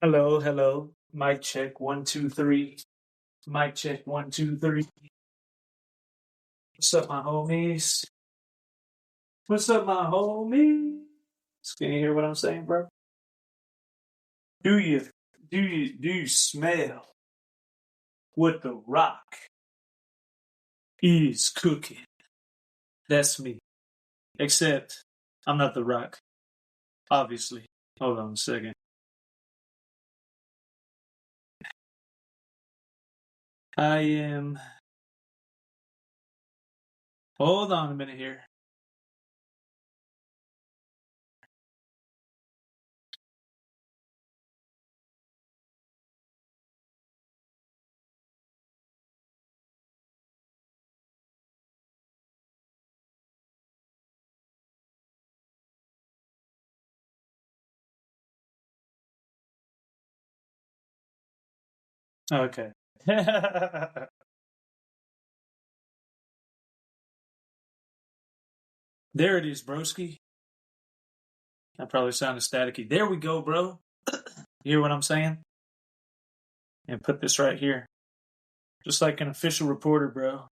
Hello, hello. Mic check, 1, 2, 3. Mic check, 1, 2, 3. What's up, my homies? What's up, my homies? Can you hear what I'm saying, bro? Do you do you smell what the rock is cooking? That's me. Except I'm not the rock, obviously. Hold on a second. I am. Hold on a minute here. Okay. There it is, broski. I probably sounded staticky. There we go, bro. You hear what I'm saying? And put this right here. Just like an official reporter, bro.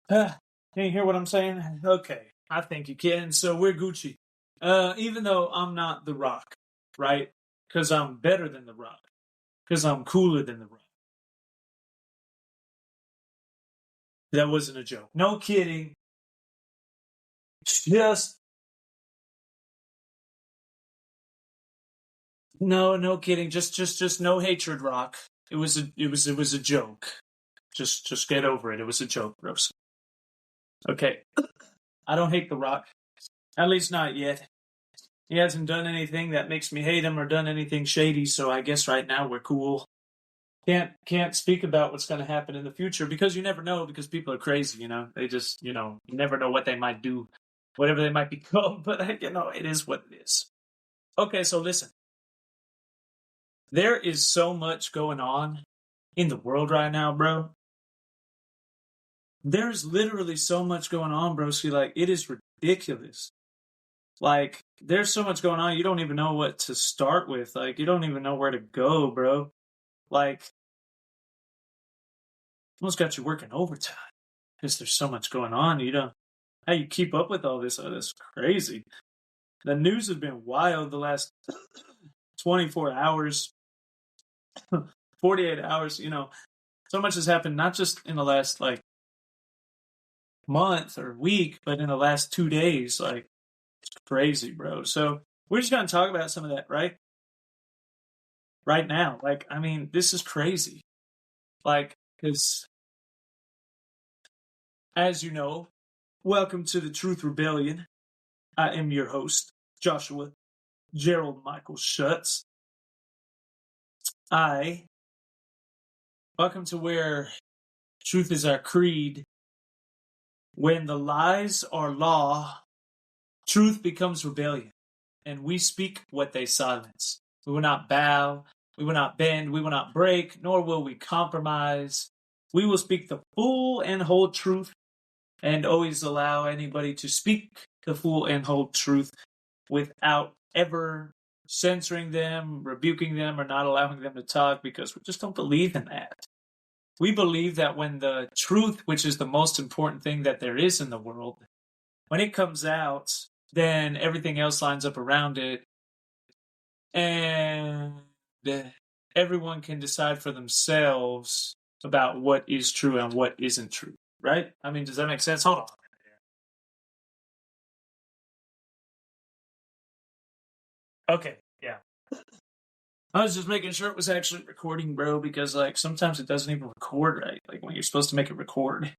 Can you hear what I'm saying? Okay. I think you can. So we're Gucci. Even though I'm not The Rock, right? Because I'm better than The Rock. Because I'm cooler than The Rock. That wasn't a joke. No kidding. Just no kidding. Just no hatred, Rock. It was a joke. Just get over it. It was a joke, bros. Okay. I don't hate The Rock. At least not yet. He hasn't done anything that makes me hate him or done anything shady, so I guess right now we're cool. Can't speak about what's going to happen in the future because you never know, because people are crazy, They just, you never know what they might do, whatever they might become, but it is what it is. Okay, so listen. There is so much going on in the world right now, bro. There's literally so much going on, bro. See, like, it is ridiculous. Like, there's so much going on, you don't even know what to start with. Like, you don't even know where to go, bro. Like, almost got you working overtime because there's so much going on. How you keep up with all this? Oh, that's crazy. The news has been wild the last 24 hours, 48 hours. So much has happened, not just in the last, like, month or week, but in the last 2 days. Like, it's crazy, bro. So we're just going to talk about some of that, right? Right now. Like, I mean, this is crazy. Like, because, as you know, welcome to the Truth Rebellion. I am your host, Joshua Gerald Michael Schutz. Welcome to where truth is our creed. When the lies are law, truth becomes rebellion, and we speak what they silence. We will not bow, we will not bend, we will not break, nor will we compromise. We will speak the full and whole truth, and always allow anybody to speak the full and whole truth without ever censoring them, rebuking them, or not allowing them to talk, because we just don't believe in that. We believe that when the truth, which is the most important thing that there is in the world, when it comes out, then everything else lines up around it, and everyone can decide for themselves about what is true and what isn't true, right? I mean, does that make sense? Hold on. Okay, yeah. I was just making sure it was actually recording, bro, because, like, sometimes it doesn't even record right, like, when you're supposed to make it record.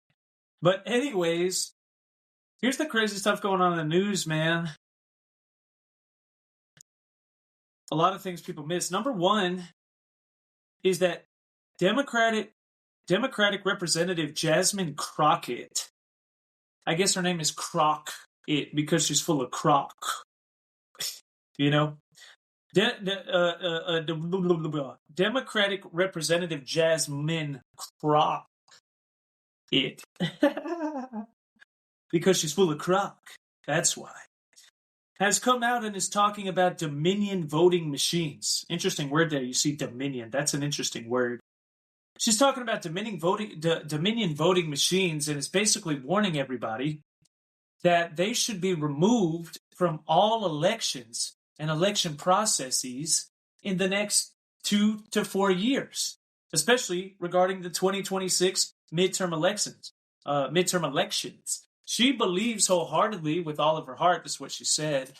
But anyways, here's the crazy stuff going on in the news, man. A lot of things people miss. Number one is that Democratic Representative Jasmine Crockett, I guess her name is Crockett because she's full of crock, you know? Democratic Representative Jasmine Crockett. Because she's full of crock. That's why. has come out and is talking about Dominion voting machines. Interesting word there. You see Dominion. That's an interesting word. She's talking about Dominion voting machines, and is basically warning everybody that they should be removed from all elections and election processes in the next 2 to 4 years, especially regarding the 2026 midterm elections. She believes wholeheartedly, with all of her heart, this is what she said,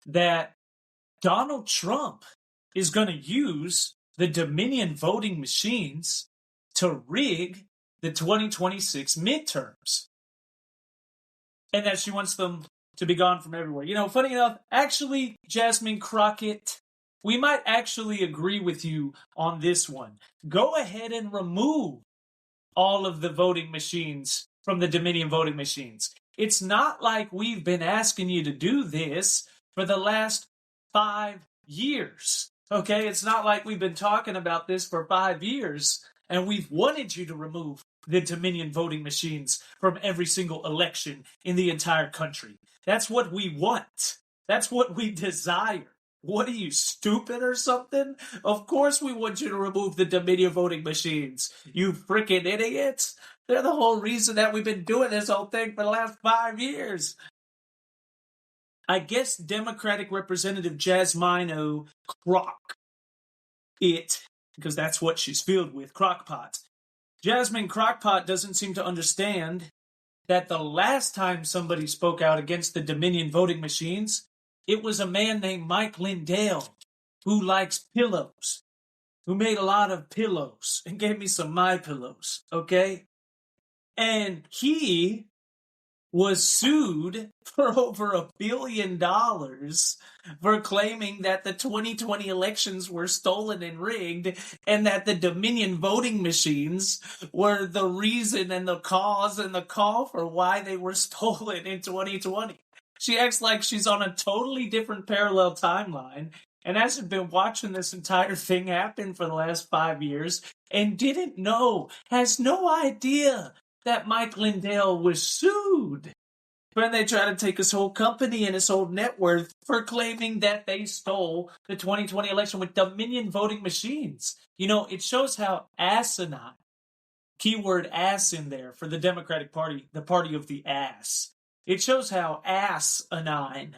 that Donald Trump is going to use the Dominion voting machines to rig the 2026 midterms. And that she wants them to be gone from everywhere. You know, funny enough, actually, Jasmine Crockett, we might actually agree with you on this one. Go ahead and remove all of the voting machines from the Dominion voting machines. It's not like we've been asking you to do this for the last 5 years. Okay, it's not like we've been talking about this for 5 years and we've wanted you to remove the Dominion voting machines from every single election in the entire country. That's what we want. That's what we desire. What are you, stupid or something? Of course we want you to remove the Dominion voting machines. You freaking idiots. They're the whole reason that we've been doing this whole thing for the last 5 years. I guess Democratic Representative Jasmine Crockett, because that's what she's filled with, crockpot. Jasmine Crockett doesn't seem to understand that the last time somebody spoke out against the Dominion voting machines, it was a man named Mike Lindell, who likes pillows, who made a lot of pillows and gave me some My Pillows, okay? And he was sued for over $1 billion for claiming that the 2020 elections were stolen and rigged, and that the Dominion voting machines were the reason and the cause and the call for why they were stolen in 2020. She acts like she's on a totally different parallel timeline and hasn't been watching this entire thing happen for the last 5 years and didn't know, has no idea that Mike Lindell was sued when they tried to take his whole company and his whole net worth for claiming that they stole the 2020 election with Dominion voting machines. You know, it shows how asinine, keyword ass in there for the Democratic Party, the party of the ass. It shows how asinine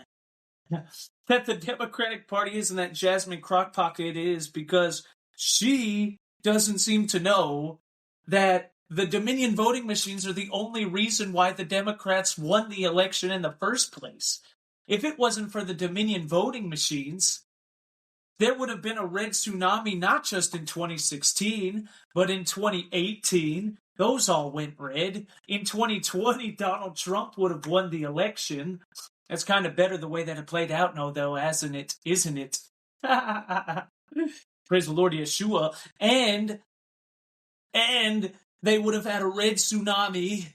that the Democratic Party is and that Jasmine Crockett is, because she doesn't seem to know that the Dominion voting machines are the only reason why the Democrats won the election in the first place. If it wasn't for the Dominion voting machines, there would have been a red tsunami not just in 2016, but in 2018. Those all went red. In 2020, Donald Trump would have won the election. That's kind of better the way that it played out, no, though, hasn't it? Isn't it? Praise the Lord Yeshua. And they would have had a red tsunami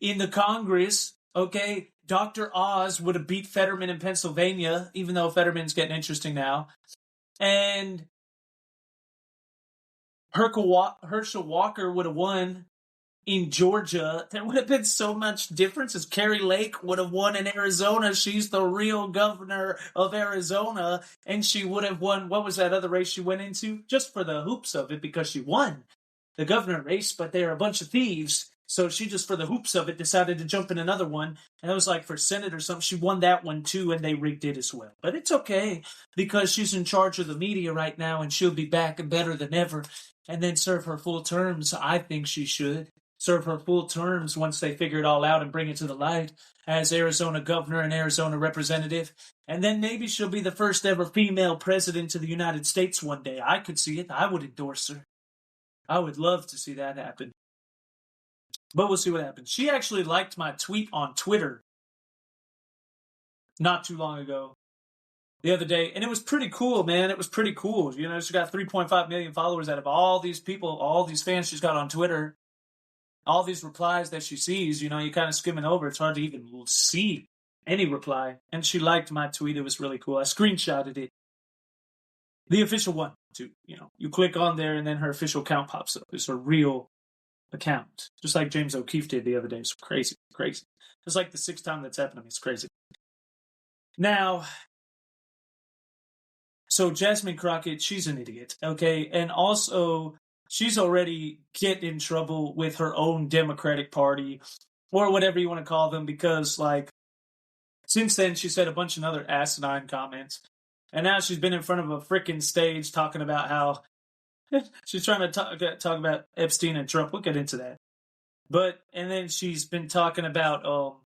in the Congress, okay? Dr. Oz would have beat Fetterman in Pennsylvania, even though Fetterman's getting interesting now. And Herschel Walker would have won in Georgia. There would have been so much difference as Carrie Lake would have won in Arizona. She's the real governor of Arizona, and she would have won, what was that other race she went into? Just for the hoops of it, because she won the governor race, but they're a bunch of thieves. So she just, for the hoops of it, decided to jump in another one. And it was like for Senate or something. She won that one too, and they rigged it as well. But it's okay, because she's in charge of the media right now, and she'll be back and better than ever. And then serve her full terms. I think she should serve her full terms once they figure it all out and bring it to the light as Arizona governor and Arizona representative. And then maybe she'll be the first ever female president of the United States one day. I could see it. I would endorse her. I would love to see that happen. But we'll see what happens. She actually liked my tweet on Twitter not too long ago, the other day. And it was pretty cool, man. It was pretty cool. You know, she got 3.5 million followers out of all these people, all these fans she's got on Twitter, all these replies that she sees. You know, you kind of skimming over. It's hard to even see any reply. And she liked my tweet. It was really cool. I screenshotted it. The official one, too. You know, you click on there and then her official account pops up. It's a real account. Just like James O'Keefe did the other day. It's crazy, crazy. It's like the 6th time that's happened to me. It's crazy. Now, So Jasmine Crockett, she's an idiot, okay? And also, she's already getting in trouble with her own Democratic Party, or whatever you want to call them, because, like, since then, she said a bunch of other asinine comments. And now she's been in front of a freaking stage talking about how she's trying to talk about Epstein and Trump. We'll get into that. But, and then she's been talking about,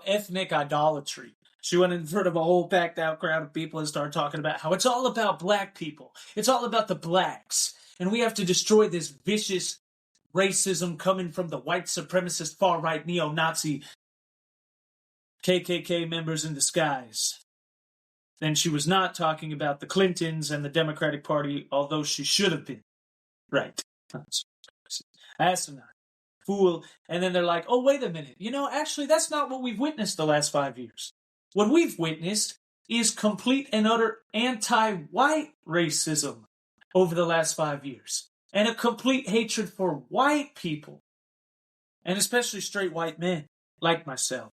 ethnic idolatry. She went in front of a whole packed out crowd of people and started talking about how it's all about black people. It's all about the blacks. And we have to destroy this vicious racism coming from the white supremacist far-right neo-Nazi KKK members in disguise. Then she was not talking about the Clintons and the Democratic Party, although she should have been. Right. Asinine. Fool. And then they're like, oh, wait a minute. Actually, that's not what we've witnessed the last 5 years. What we've witnessed is complete and utter anti-white racism over the last 5 years. And a complete hatred for white people. And especially straight white men, like myself.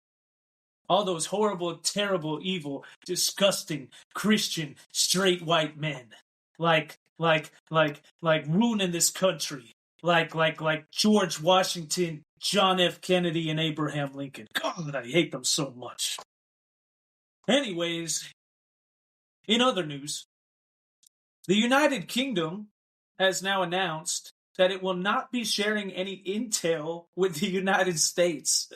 All those horrible, terrible, evil, disgusting, Christian, straight white men. Like ruining this country. Like George Washington, John F. Kennedy, and Abraham Lincoln. God, I hate them so much. Anyways, in other news, the United Kingdom has now announced that it will not be sharing any intel with the United States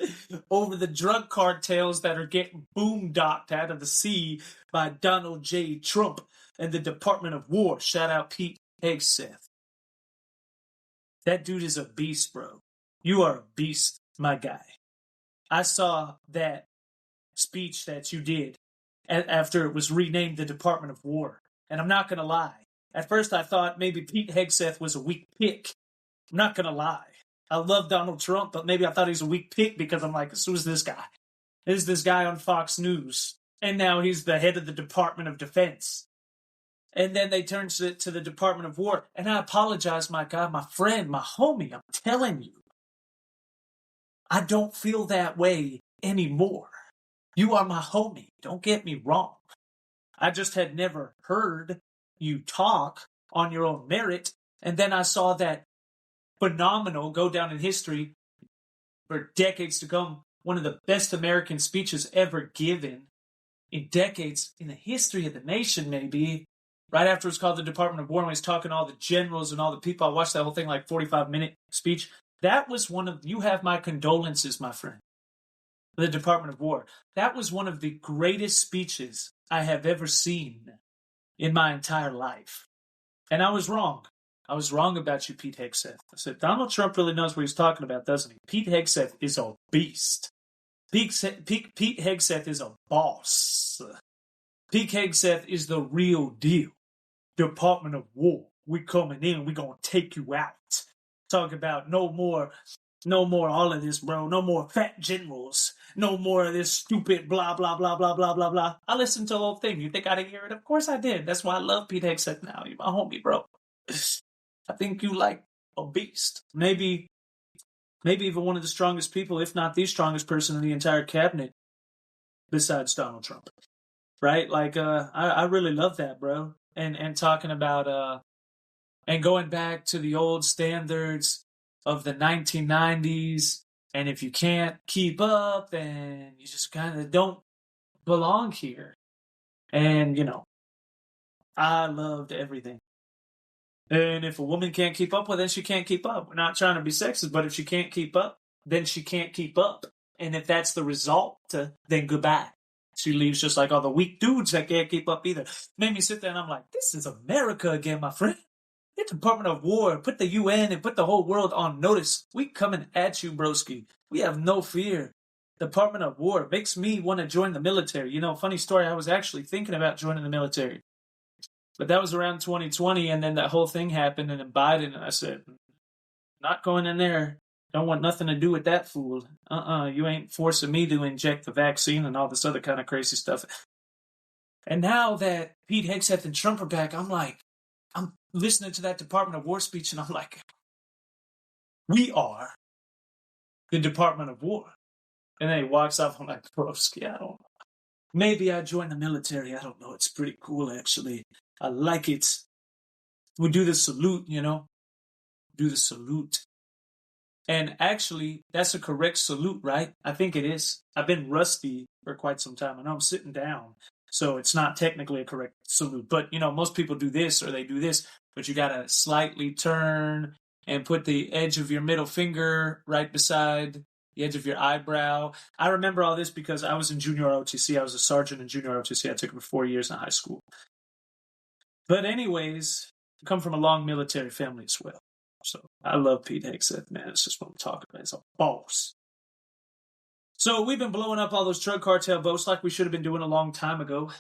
over the drug cartels that are getting boondocked out of the sea by Donald J. Trump and the Department of War. Shout out Pete Hegseth. That dude is a beast, bro. You are a beast, my guy. I saw that speech that you did after it was renamed the Department of War. And I'm not going to lie. At first I thought maybe Pete Hegseth was a weak pick. I'm not going to lie. I love Donald Trump, but maybe I thought he was a weak pick because I'm like, who's this guy? Who's this guy on Fox News? And now he's the head of the Department of Defense. And then they turned to the Department of War. And I apologize, my guy, my friend, my homie. I'm telling you. I don't feel that way anymore. You are my homie. Don't get me wrong. I just had never heard you talk on your own merit. And then I saw that phenomenal go down in history for decades to come. One of the best American speeches ever given in decades in the history of the nation, maybe. Right after it was called the Department of War, when he's talking to all the generals and all the people. I watched that whole thing, like 45-minute speech. That was one of, you have my condolences, my friend. The Department of War. That was one of the greatest speeches I have ever seen in my entire life. And I was wrong. I was wrong about you, Pete Hegseth. I said, Donald Trump really knows what he's talking about, doesn't he? Pete Hegseth is a beast. Pete Hegseth is a boss. Pete Hegseth is the real deal. Department of War. We coming in. We gonna take you out. Talk about no more all of this, bro. No more fat generals. No more of this stupid blah, blah, blah, blah, blah, blah, blah. I listened to the whole thing. You think I didn't hear it? Of course I did. That's why I love Pete Hegseth now. You're my homie, bro. I think you like a beast. Maybe even one of the strongest people, if not the strongest person in the entire cabinet, besides Donald Trump. Right? Like, I really love that, bro. And talking about, and going back to the old standards of the 1990s. And if you can't keep up, then you just kind of don't belong here. And, I loved everything. And if a woman can't keep up, well, then she can't keep up. We're not trying to be sexist, but if she can't keep up, then she can't keep up. And if that's the result, then goodbye. She leaves just like all the weak dudes that can't keep up either. Made me sit there and I'm like, this is America again, my friend. The Department of War, put the UN and put the whole world on notice. We coming at you, broski. We have no fear. Department of War makes me want to join the military. Funny story, I was actually thinking about joining the military. But that was around 2020, and then that whole thing happened, and then Biden, and I said, not going in there. Don't want nothing to do with that fool. You ain't forcing me to inject the vaccine and all this other kind of crazy stuff. And now that Pete Hegseth and Trump are back, I'm listening to that Department of War speech, and I'm like, we are the Department of War. And then he walks off, I'm like, broski, I don't know. Maybe I join the military. I don't know. It's pretty cool, actually. I like it. We do the salute, do the salute. And actually, that's a correct salute, right? I think it is. I've been rusty for quite some time. I know I'm sitting down, so it's not technically a correct salute. But, most people do this or they do this, but you got to slightly turn and put the edge of your middle finger right beside the edge of your eyebrow. I remember all this because I was in junior ROTC. I was a sergeant in junior ROTC. I took it for 4 years in high school. But anyways, I come from a long military family as well. So I love Pete Hegseth, man. It's just what I'm talking about. He's a boss. So we've been blowing up all those drug cartel boats like we should have been doing a long time ago.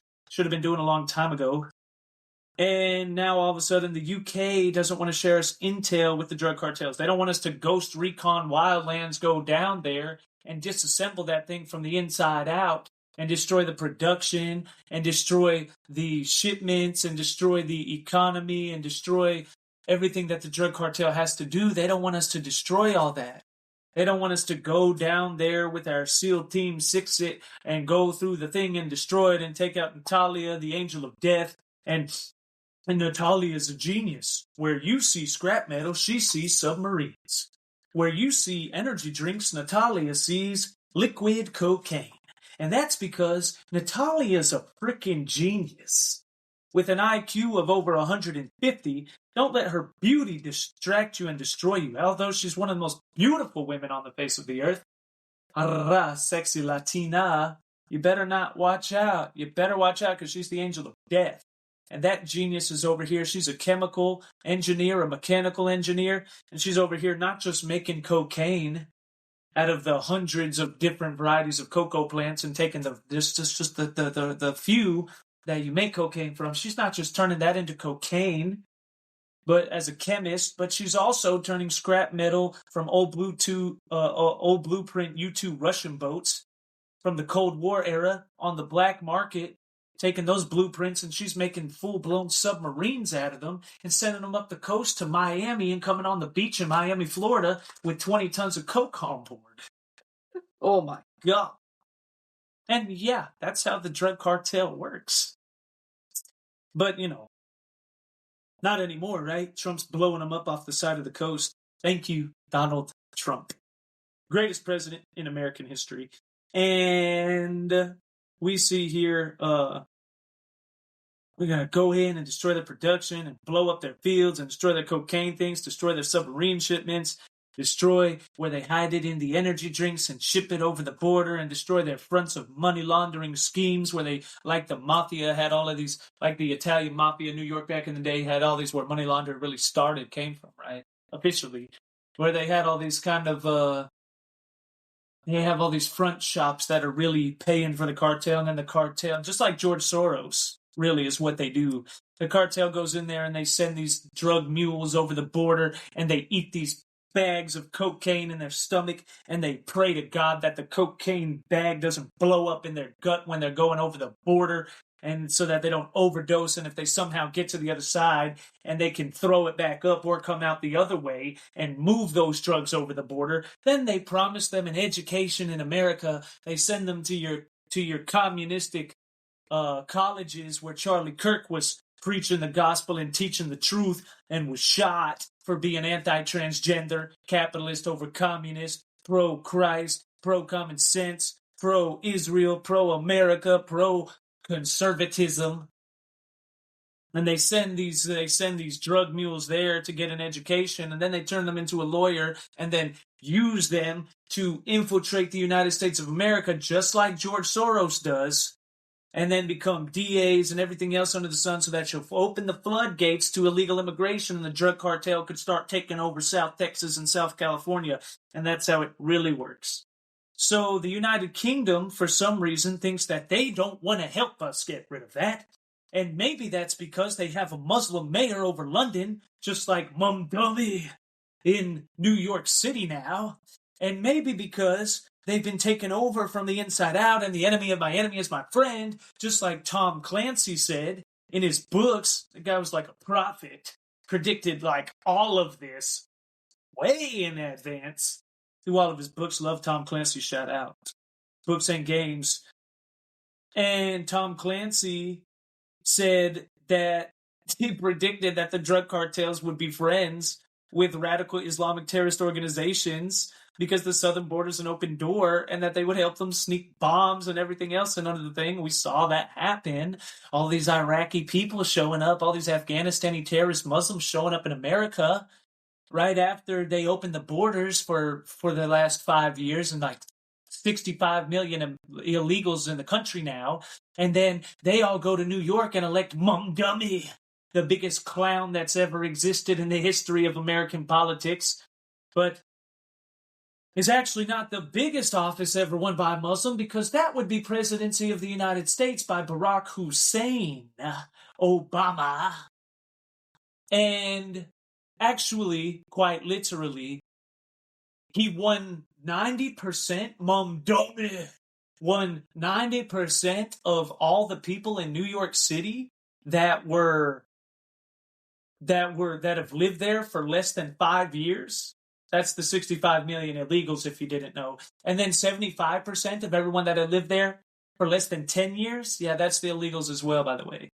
And now all of a sudden the UK doesn't want to share us intel with the drug cartels. They don't want us to ghost recon wildlands, go down there and disassemble that thing from the inside out and destroy the production and destroy the shipments and destroy the economy and destroy everything that the drug cartel has to do. They don't want us to destroy all that. They don't want us to go down there with our SEAL Team 6 it and go through the thing and destroy it and take out Natalia, the angel of death. And Natalia is a genius. Where you see scrap metal, she sees submarines. Where you see energy drinks, Natalia sees liquid cocaine. And that's because Natalia's a freaking genius. With an IQ of over 150, don't let her beauty distract you and destroy you. Although she's one of the most beautiful women on the face of the earth. Arra, sexy Latina. You better not watch out. You better watch out because she's the angel of death. And that genius is over here. She's a chemical engineer, a mechanical engineer. And she's over here not just making cocaine out of the hundreds of different varieties of cocoa plants and taking the few that you make cocaine from. She's not just turning that into cocaine, but as a chemist, but she's also turning scrap metal from old blueprint U-2 Russian boats from the Cold War era on the black market, taking those blueprints, and she's making full-blown submarines out of them and sending them up the coast to Miami and coming on the beach in Miami, Florida with 20 tons of coke on board. Oh my God. And yeah, that's how the drug cartel works. But, not anymore, right? Trump's blowing them up off the side of the coast. Thank you, Donald Trump. Greatest president in American history. And we see here, we're going to go in and destroy their production and blow up their fields and destroy their cocaine things, destroy their submarine shipments, destroy where they hide it in the energy drinks and ship it over the border, and destroy their fronts of money laundering schemes where they, like the mafia, had all of these, like the Italian mafia in New York back in the day, had all these where money laundering really came from, right? Officially. Where they had all these kind of, they have all these front shops that are really paying for the cartel, and then the cartel, just like George Soros, really is what they do. The cartel goes in there and they send these drug mules over the border and they eat these bags of cocaine in their stomach, and they pray to God that the cocaine bag doesn't blow up in their gut when they're going over the border, and so that they don't overdose. And if they somehow get to the other side and they can throw it back up or come out the other way and move those drugs over the border, then they promise them an education in America. They send them to your communistic colleges where Charlie Kirk was preaching the gospel and teaching the truth and was shot for being anti-transgender, capitalist over communist, pro-Christ, pro-common sense, pro-Israel, pro-America, pro-conservatism. And they send these drug mules there to get an education, and then they turn them into a lawyer and then use them to infiltrate the United States of America, just like George Soros does, and then become DAs and everything else under the sun, so that you'll open the floodgates to illegal immigration and the drug cartel could start taking over South Texas and South California. And that's how it really works. So the United Kingdom, for some reason, thinks that they don't want to help us get rid of that. And maybe that's because they have a Muslim mayor over London, just like Mumdully in New York City now. And maybe because they've been taken over from the inside out, and the enemy of my enemy is my friend, just like Tom Clancy said in his books. The guy was like a prophet, predicted like all of this way in advance through all of his books. Love Tom Clancy, shout out. Books and games. And Tom Clancy said that he predicted that the drug cartels would be friends with radical Islamic terrorist organizations because the southern border is an open door, and that they would help them sneak bombs and everything else. And under the thing, we saw that happen. All these Iraqi people showing up, all these Afghanistani terrorist Muslims showing up in America right after they opened the borders for the last 5 years, and like 65 million illegals in the country now. And then they all go to New York and elect Mum Dummy, the biggest clown that's ever existed in the history of American politics. But is actually not the biggest office ever won by a Muslim, because that would be presidency of the United States by Barack Hussein Obama. And actually, quite literally, he won 90%, Mom Dummy, won 90% of all the people in New York City that have lived there for less than 5 years. That's the 65 million illegals, if you didn't know. And then 75% of everyone that had lived there for less than 10 years. Yeah, that's the illegals as well, by the way.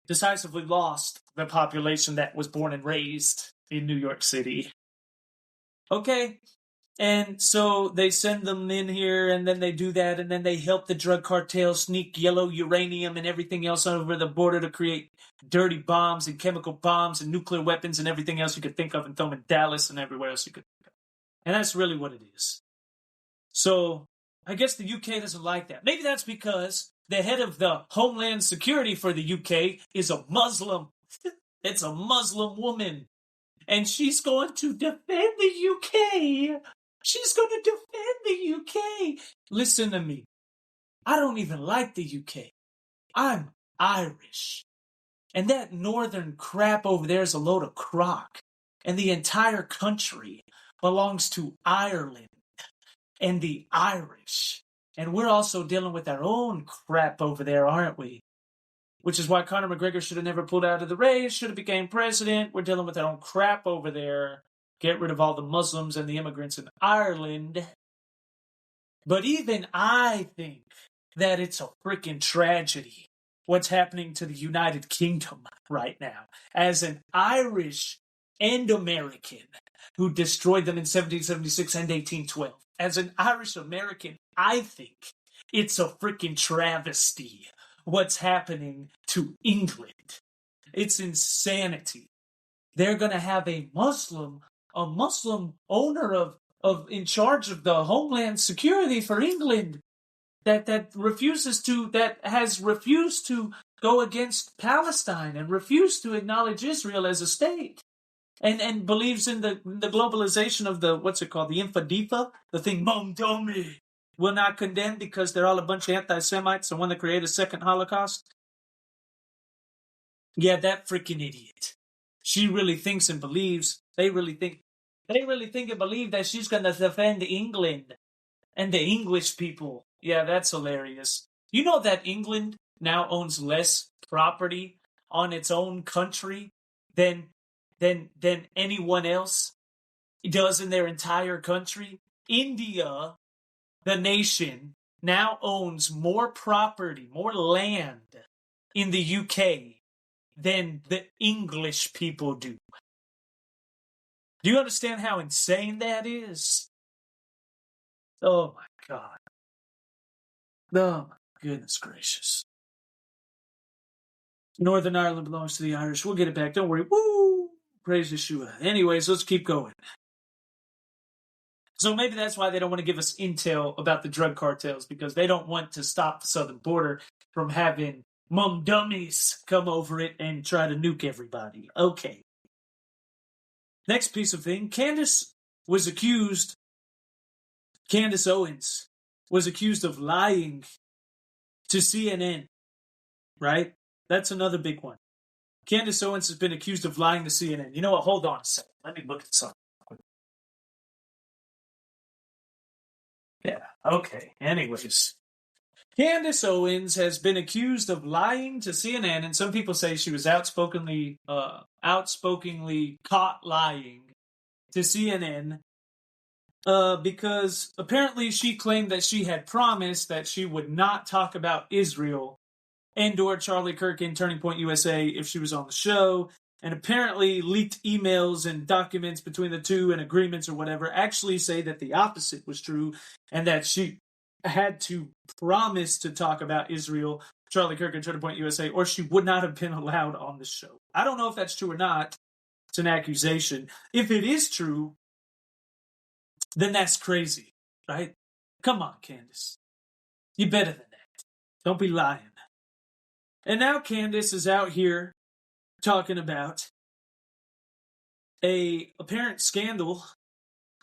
Decisively lost the population that was born and raised in New York City. Okay. And so they send them in here, and then they do that, and then they help the drug cartel sneak yellow uranium and everything else over the border to create dirty bombs and chemical bombs and nuclear weapons and everything else you could think of, and throw them in Dallas and everywhere else you could think of. And that's really what it is. So I guess the UK doesn't like that. Maybe that's because the head of the Homeland Security for the UK is a Muslim. It's a Muslim woman. And she's going to defend the UK. She's going to defend the UK. Listen to me. I don't even like the UK. I'm Irish. And that northern crap over there is a load of crock. And the entire country belongs to Ireland and the Irish. And we're also dealing with our own crap over there, aren't we? Which is why Conor McGregor should have never pulled out of the race, should have became president. We're dealing with our own crap over there. Get rid of all the Muslims and the immigrants in Ireland. But even I think that it's a freaking tragedy what's happening to the United Kingdom right now. As an Irish and American who destroyed them in 1776 and 1812. As an Irish American, I think it's a freaking travesty what's happening to England. It's insanity. They're going to have a Muslim owner of in charge of the Homeland Security for England that has refused to go against Palestine and refused to acknowledge Israel as a state. And believes in the globalization of the, what's it called, the Infadifa, the thing Mom Dummy will not condemn because they're all a bunch of anti-Semites and want to create a second Holocaust. Yeah, that freaking idiot. She really thinks and believes, they really think and believe that she's going to defend England and the English people. Yeah, that's hilarious. You know that England now owns less property on its own country than anyone else does in their entire country? India, the nation, now owns more property, more land in the UK than the English people do. Do you understand how insane that is? Oh my God. Oh my goodness gracious. Northern Ireland belongs to the Irish. We'll get it back. Don't worry. Woo! Praise Yeshua. Anyways, let's keep going. So maybe that's why they don't want to give us intel about the drug cartels, because they don't want to stop the southern border from having mum dummies come over it and try to nuke everybody. Okay. Next piece of thing. Candace Owens was accused of lying to CNN, right? That's another big one. Candace Owens has been accused of lying to CNN. You know what? Hold on a second. Let me look at something. Yeah, okay. Anyways. Candace Owens has been accused of lying to CNN, and some people say she was outspokenly caught lying to CNN because apparently she claimed that she had promised that she would not talk about Israel and or Charlie Kirk in Turning Point USA if she was on the show. And apparently leaked emails and documents between the two and agreements or whatever actually say that the opposite was true and that she had to promise to talk about Israel, Charlie Kirk, and Turning Point USA, or she would not have been allowed on the show. I don't know if that's true or not. It's an accusation. If it is true, then that's crazy, right? Come on, Candace. You better than that. Don't be lying. And now Candace is out here talking about a apparent scandal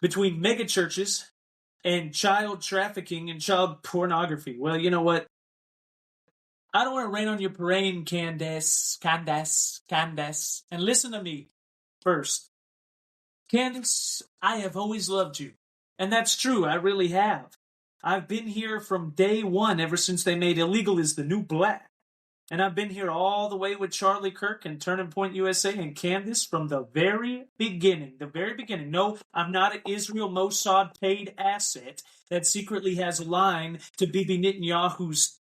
between megachurches and child trafficking and child pornography. Well, you know what? I don't want to rain on your parade, Candace. And listen to me first. Candace, I have always loved you. And that's true, I really have. I've been here from day one, ever since they made illegal is the new black. And I've been here all the way with Charlie Kirk and Turning Point USA and Candace from the very beginning. The very beginning. No, I'm not an Israel Mossad paid asset that secretly has a line to Bibi Netanyahu's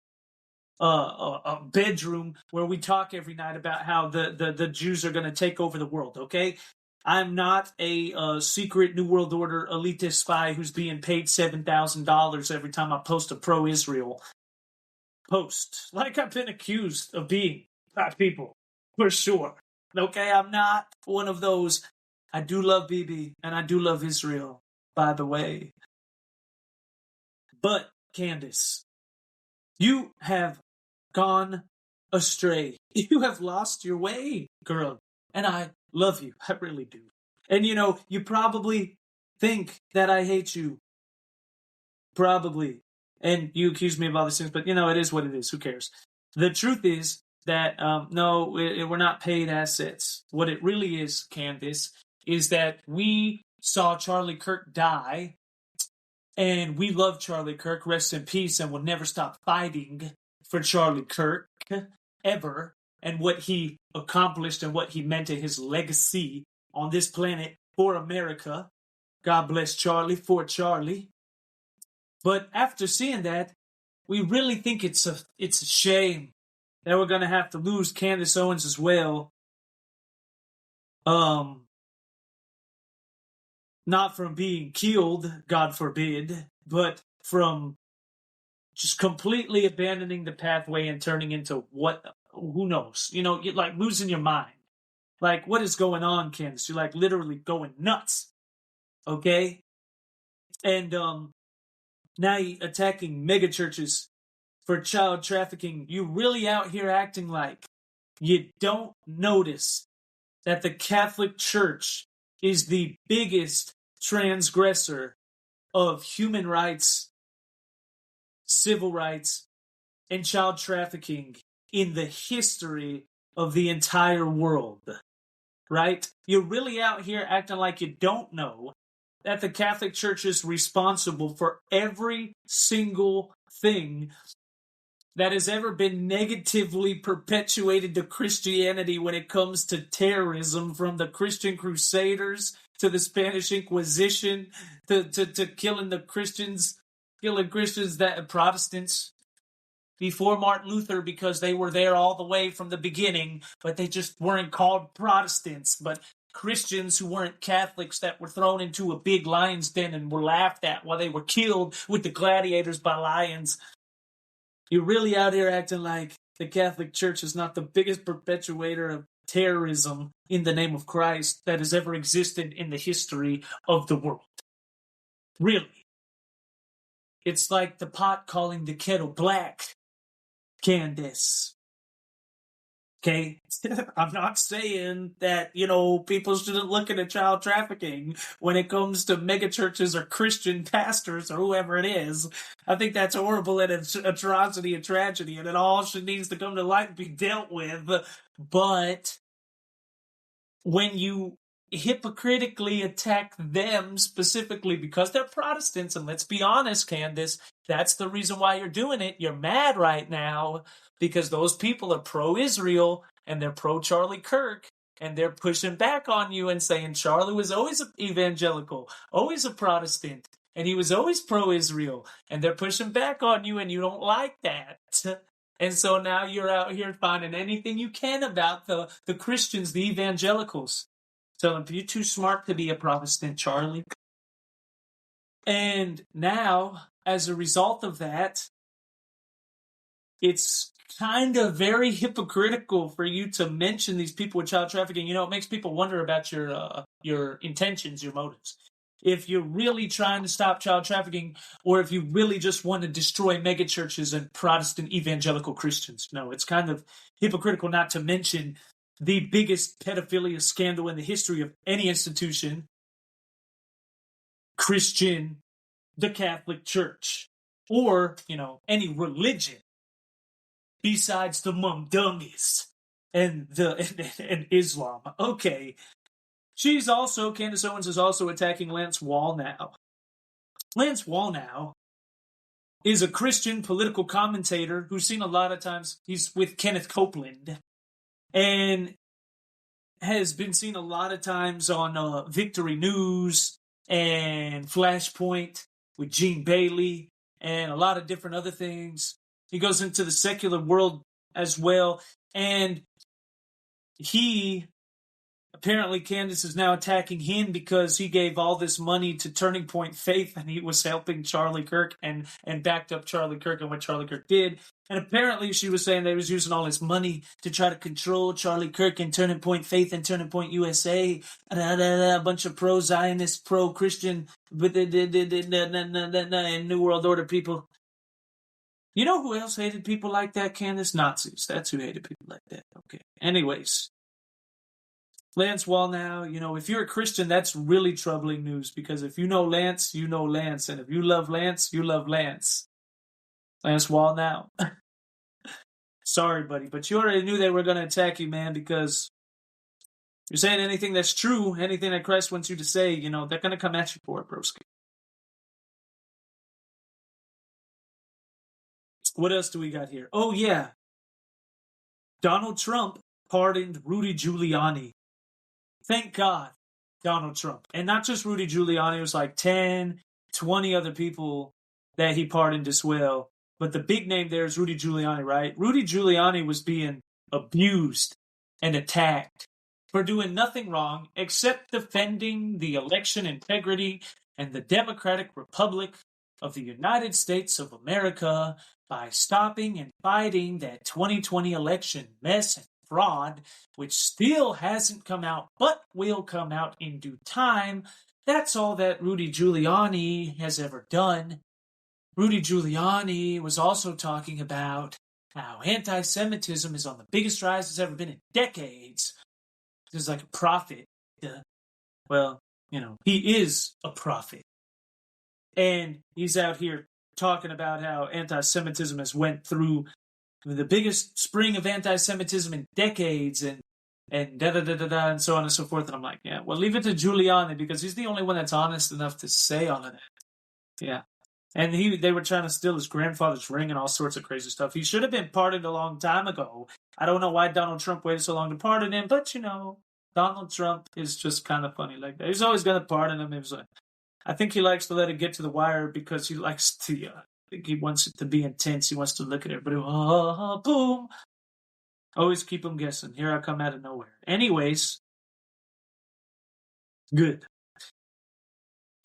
bedroom where we talk every night about how the Jews are going to take over the world, okay? I'm not a secret New World Order elitist spy who's being paid $7,000 every time I post a pro-Israel post, like I've been accused of being by people, for sure. Okay, I'm not one of those. I do love Bibi, and I do love Israel, by the way. But, Candace, you have gone astray. You have lost your way, girl. And I love you. I really do. And, you probably think that I hate you. Probably. And you accuse me of all these things, but it is what it is. Who cares? The truth is that, no, we're not paid assets. What it really is, Candace, is that we saw Charlie Kirk die, and we love Charlie Kirk, rest in peace, and will never stop fighting for Charlie Kirk, ever, and what he accomplished and what he meant to his legacy on this planet for America. God bless Charlie, for Charlie. But after seeing that, we really think it's a shame that we're going to have to lose Candace Owens as well. Not from being killed, God forbid, but from just completely abandoning the pathway and turning into who knows? You're like losing your mind. Like, what is going on, Candace? You're like literally going nuts. Okay? And, now you're attacking megachurches for child trafficking. You really out here acting like you don't notice that the Catholic Church is the biggest transgressor of human rights, civil rights, and child trafficking in the history of the entire world. Right? You're really out here acting like you don't know that the Catholic Church is responsible for every single thing that has ever been negatively perpetuated to Christianity when it comes to terrorism, from the Christian Crusaders to the Spanish Inquisition to killing Christians that Protestants before Martin Luther, because they were there all the way from the beginning, but they just weren't called Protestants, but Christians who weren't Catholics that were thrown into a big lion's den and were laughed at while they were killed with the gladiators by lions. You're really out here acting like the Catholic Church is not the biggest perpetuator of terrorism in the name of Christ that has ever existed in the history of the world. Really. It's like the pot calling the kettle black, Candace. Okay? I'm not saying that, people shouldn't look into child trafficking when it comes to megachurches or Christian pastors or whoever it is. I think that's horrible and it's atrocity and tragedy, and it all needs to come to light and be dealt with. But when you hypocritically attack them specifically because they're Protestants, and let's be honest, Candace, that's the reason why you're doing it. You're mad right now because those people are pro-Israel and they're pro-Charlie Kirk, And they're pushing back on you and saying Charlie was always an evangelical, always a Protestant, and he was always pro-Israel. And they're pushing back on you, and you don't like that. And so now you're out here finding anything you can about the Christians, the evangelicals. Telling them, you're too smart to be a Protestant, Charlie. And now, as a result of that, it's kind of very hypocritical for you to mention these people with child trafficking. It makes people wonder about your intentions, your motives. If you're really trying to stop child trafficking, or if you really just want to destroy megachurches and Protestant evangelical Christians. No, it's kind of hypocritical not to mention the biggest pedophilia scandal in the history of any institution, Christian, the Catholic Church, or, any religion besides the Mumdungies and Islam. Okay. Candace Owens is also attacking Lance Wallnau. Lance Wallnau is a Christian political commentator who's seen a lot of times, he's with Kenneth Copeland, and has been seen a lot of times on Victory News and Flashpoint with Gene Bailey and a lot of different other things. He goes into the secular world as well. And apparently Candace is now attacking him because he gave all this money to Turning Point Faith, and he was helping Charlie Kirk and backed up Charlie Kirk and what Charlie Kirk did. And apparently she was saying they was using all his money to try to control Charlie Kirk and Turning Point Faith and Turning Point USA. A bunch of pro-Zionist, pro-Christian, and New World Order people. You know who else hated people like that, Candace? Nazis. That's who hated people like that. Okay. Anyways. Lance Wallnau, if you're a Christian, that's really troubling news, because if you know Lance, you know Lance. And if you love Lance, you love Lance. Lance Wallnau. Sorry, buddy, but you already knew they were going to attack you, man, because you're saying anything that's true, anything that Christ wants you to say, they're going to come at you for it, broski. What else do we got here? Oh, yeah. Donald Trump pardoned Rudy Giuliani. Thank God, Donald Trump. And not just Rudy Giuliani, it was like 10, 20 other people that he pardoned as well. But the big name there is Rudy Giuliani, right? Rudy Giuliani was being abused and attacked for doing nothing wrong except defending the election integrity and the Democratic Republic of the United States of America by stopping and fighting that 2020 election mess and fraud, which still hasn't come out, but will come out in due time. That's all that Rudy Giuliani has ever done. Rudy Giuliani was also talking about how anti-Semitism is on the biggest rise it's ever been in decades. He's like a prophet. Well, he is a prophet. And he's out here talking about how anti-Semitism has went through the biggest spring of anti-Semitism in decades, and da-da-da-da-da, and so on and so forth. And I'm like, yeah, well, leave it to Giuliani, because he's the only one that's honest enough to say all of that. Yeah. And they were trying to steal his grandfather's ring and all sorts of crazy stuff. He should have been pardoned a long time ago. I don't know why Donald Trump waited so long to pardon him, but, Donald Trump is just kind of funny like that. He's always going to pardon him. I think he likes to let it get to the wire because he likes to, I think he wants it to be intense. He wants to look at everybody, boom. Always keep them guessing. Here I come out of nowhere. Anyways, good.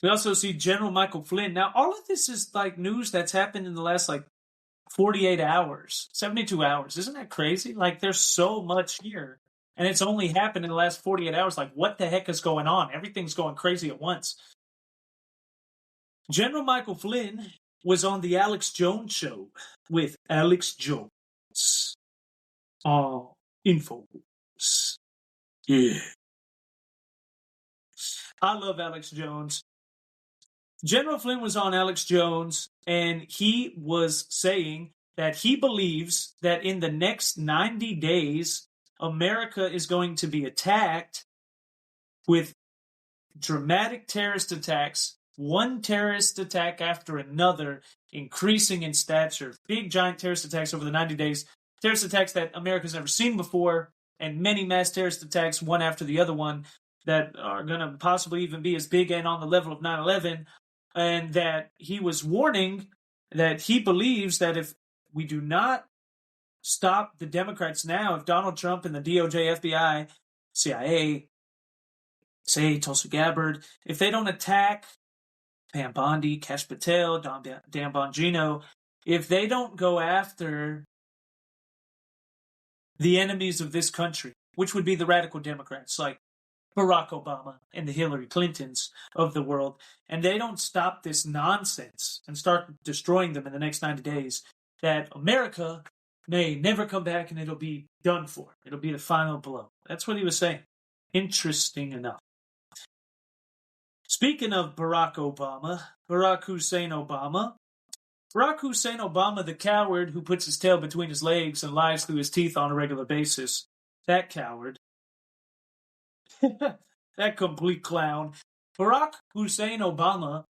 We also see General Michael Flynn. Now, all of this is like news that's happened in the last 48 hours, 72 hours. Isn't that crazy? There's so much here. And it's only happened in the last 48 hours. What the heck is going on? Everything's going crazy at once. General Michael Flynn was on the Alex Jones show with Alex Jones on Infowars. Yeah. I love Alex Jones. General Flynn was on Alex Jones, and he was saying that he believes that in the next 90 days, America is going to be attacked with dramatic terrorist attacks, one terrorist attack after another, increasing in stature. Big, giant terrorist attacks over the 90 days. Terrorist attacks that America's never seen before. and many mass terrorist attacks, one after the other one, that are going to possibly even be as big and on the level of 9/11, and that he was warning that he believes that if we do not stop the Democrats now, if Donald Trump and the DOJ, FBI, CIA, say Tulsi Gabbard, if they don't attack Pam Bondi, Kash Patel, Dan Bongino, if they don't go after the enemies of this country, which would be the radical Democrats like Barack Obama and the Hillary Clintons of the world, and they don't stop this nonsense and start destroying them in the next 90 days, that America may never come back and it'll be done for. It'll be the final blow. That's what he was saying. Interesting enough. Speaking of Barack Hussein Obama, the coward who puts his tail between his legs and lies through his teeth on a regular basis, that coward, that complete clown, Barack Hussein Obama,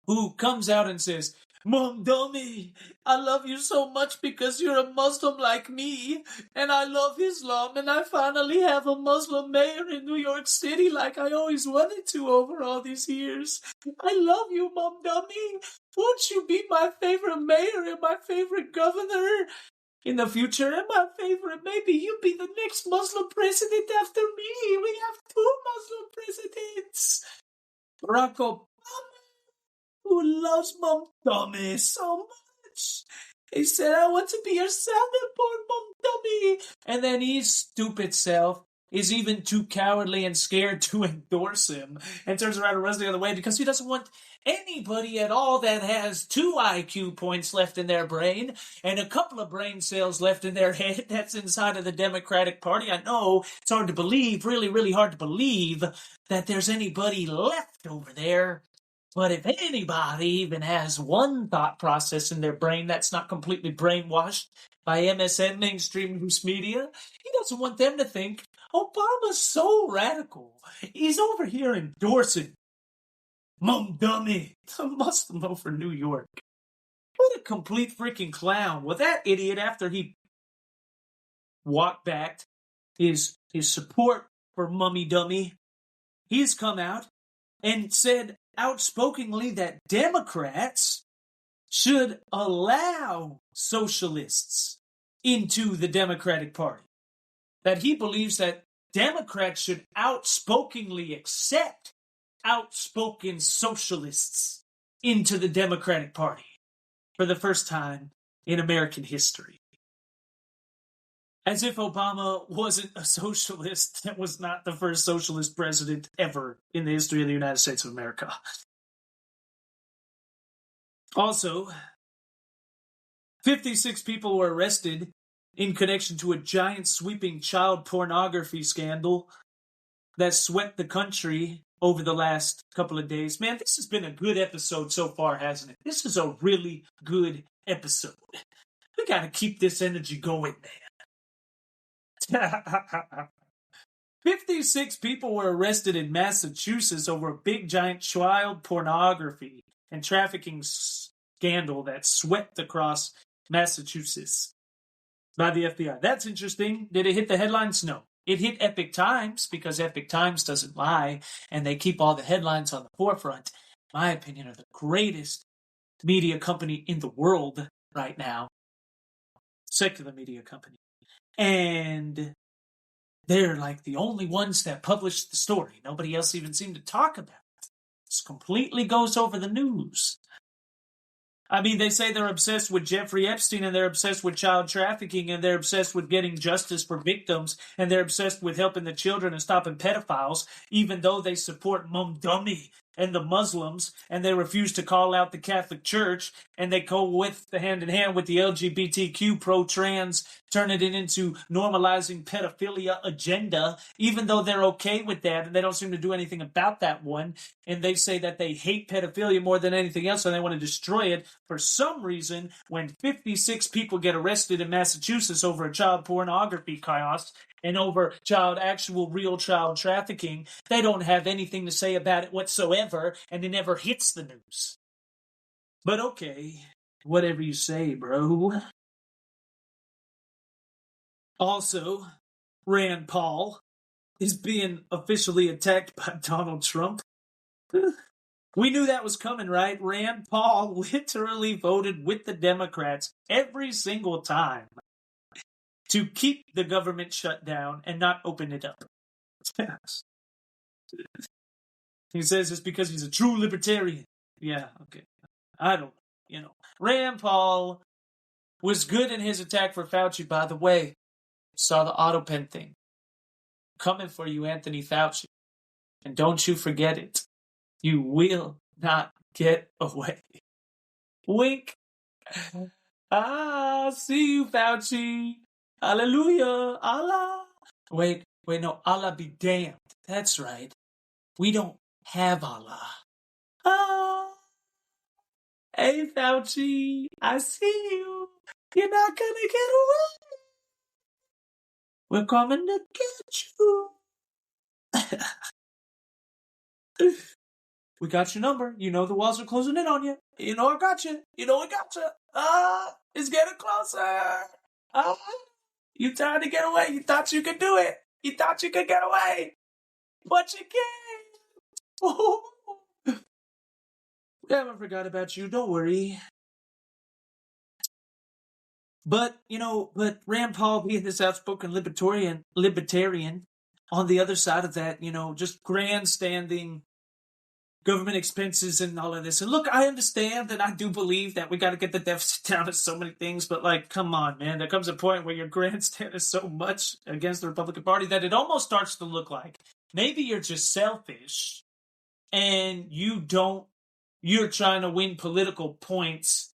who comes out and says, "Mom, dummy, I love you so much because you're a Muslim like me, and I love Islam, and I finally have a Muslim mayor in New York City like I always wanted to over all these years. I love you, Mom, dummy. Won't you be my favorite mayor and my favorite governor in the future, and my favorite, maybe you be the next Muslim president after me. We have 2 Muslim presidents." Barack Obama, who loves Mom Dummy so much, he said, "I want to be your sounding Mom Dummy." And then his stupid self is even too cowardly and scared to endorse him and turns around and runs the other way because he doesn't want anybody at all that has 2 IQ points left in their brain and a couple of brain cells left in their head that's inside of the Democratic Party. I know it's hard to believe, really, really hard to believe that there's anybody left over there. But if anybody even has one thought process in their brain that's not completely brainwashed by MSN, mainstream news media, he doesn't want them to think Obama's so radical. He's over here endorsing Mom Dummy, the Muslim over New York. What a complete freaking clown. Well, that idiot, after he walked back his support for Mummy Dummy, he's come out and said outspokenly that Democrats should allow socialists into the Democratic Party. That he believes that Democrats should outspokenly accept outspoken socialists into the Democratic Party for the first time in American history. As if Obama wasn't a socialist and was not the first socialist president ever in the history of the United States of America. Also, 56 people were arrested in connection to a giant sweeping child pornography scandal that swept the country over the last couple of days. Man, this has been a good episode so far, hasn't it? This is a really good episode. We gotta keep this energy going, man. 56 people were arrested in Massachusetts over a big giant child pornography and trafficking scandal that swept across Massachusetts by the FBI. That's interesting. Did it hit the headlines? No. It hit Epic Times because Epic Times doesn't lie and they keep all the headlines on the forefront. In my opinion, are the greatest media company in the world right now. Secular media company. And they're like the only ones that publish the story. Nobody else even seemed to talk about it. This completely goes over the news. I mean, they say they're obsessed with Jeffrey Epstein, and they're obsessed with child trafficking, and they're obsessed with getting justice for victims, and they're obsessed with helping the children and stopping pedophiles, even though they support Mum Dummy and the Muslims, and they refuse to call out the Catholic Church, and they go with the hand in hand with the LGBTQ pro-trans, turning it into normalizing pedophilia agenda, even though they're okay with that, and they don't seem to do anything about that one, and they say that they hate pedophilia more than anything else, and they want to destroy it. For some reason, when 56 people get arrested in Massachusetts over a child pornography chaos, and over real child trafficking, they don't have anything to say about it whatsoever, and it never hits the news. But okay, whatever you say, bro. Also, Rand Paul is being officially attacked by Donald Trump. We knew that was coming, right? Rand Paul literally voted with the Democrats every single time to keep the government shut down and not open it up. Yes. He says it's because he's a true libertarian. Yeah, okay. I don't, Rand Paul was good in his attack for Fauci, by the way. Saw the auto pen thing. Coming for you, Anthony Fauci. And don't you forget it. You will not get away. Wink. See you, Fauci. Hallelujah. Allah. Wait, no. Allah be damned. That's right. We don't have Allah. Hey, Fauci. I see you. You're not gonna get away. We're coming to get you. We got your number. You know the walls are closing in on you. You know I got you. You know we got you. It's getting closer. You tried to get away. You thought you could do it. You thought you could get away. But you can't. We haven't forgot about you. Don't worry. But Rand Paul being this outspoken libertarian, on the other side of that, just grandstanding government expenses and all of this. And look, I understand that I do believe that we got to get the deficit down to so many things, but come on, man. There comes a point where your grandstand is so much against the Republican Party that it almost starts to look like maybe you're just selfish and you're trying to win political points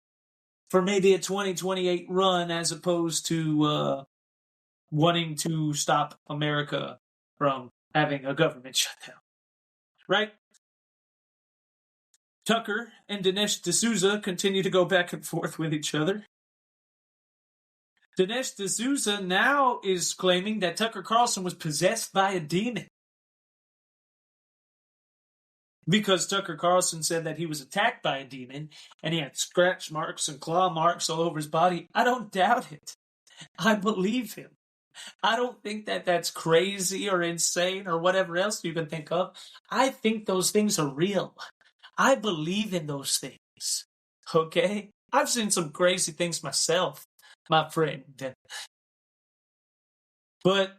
for maybe a 2028 run as opposed to wanting to stop America from having a government shutdown. Right? Tucker and Dinesh D'Souza continue to go back and forth with each other. Dinesh D'Souza now is claiming that Tucker Carlson was possessed by a demon. Because Tucker Carlson said that he was attacked by a demon and he had scratch marks and claw marks all over his body. I don't doubt it. I believe him. I don't think that that's crazy or insane or whatever else you can think of. I think those things are real. I believe in those things. Okay? I've seen some crazy things myself, my friend. But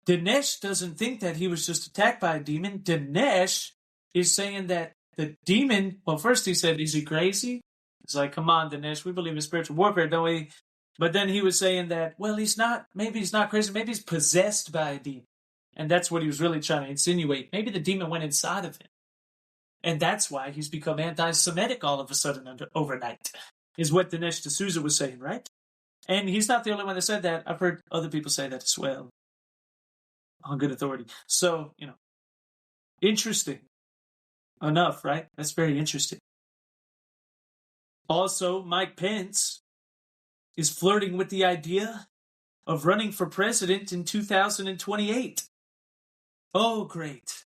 Dinesh doesn't think that he was just attacked by a demon. Dinesh is saying that the demon, well, first he said, is he crazy? It's like, come on, Dinesh, we believe in spiritual warfare, don't we? But then he was saying that, well, maybe he's not crazy, maybe he's possessed by a demon. And that's what he was really trying to insinuate. Maybe the demon went inside of him. And that's why he's become anti-Semitic all of a sudden overnight, is what Dinesh D'Souza was saying, right? And he's not the only one that said that. I've heard other people say that as well, on good authority. So, interesting enough, right? That's very interesting. Also, Mike Pence is flirting with the idea of running for president in 2028. Oh, great.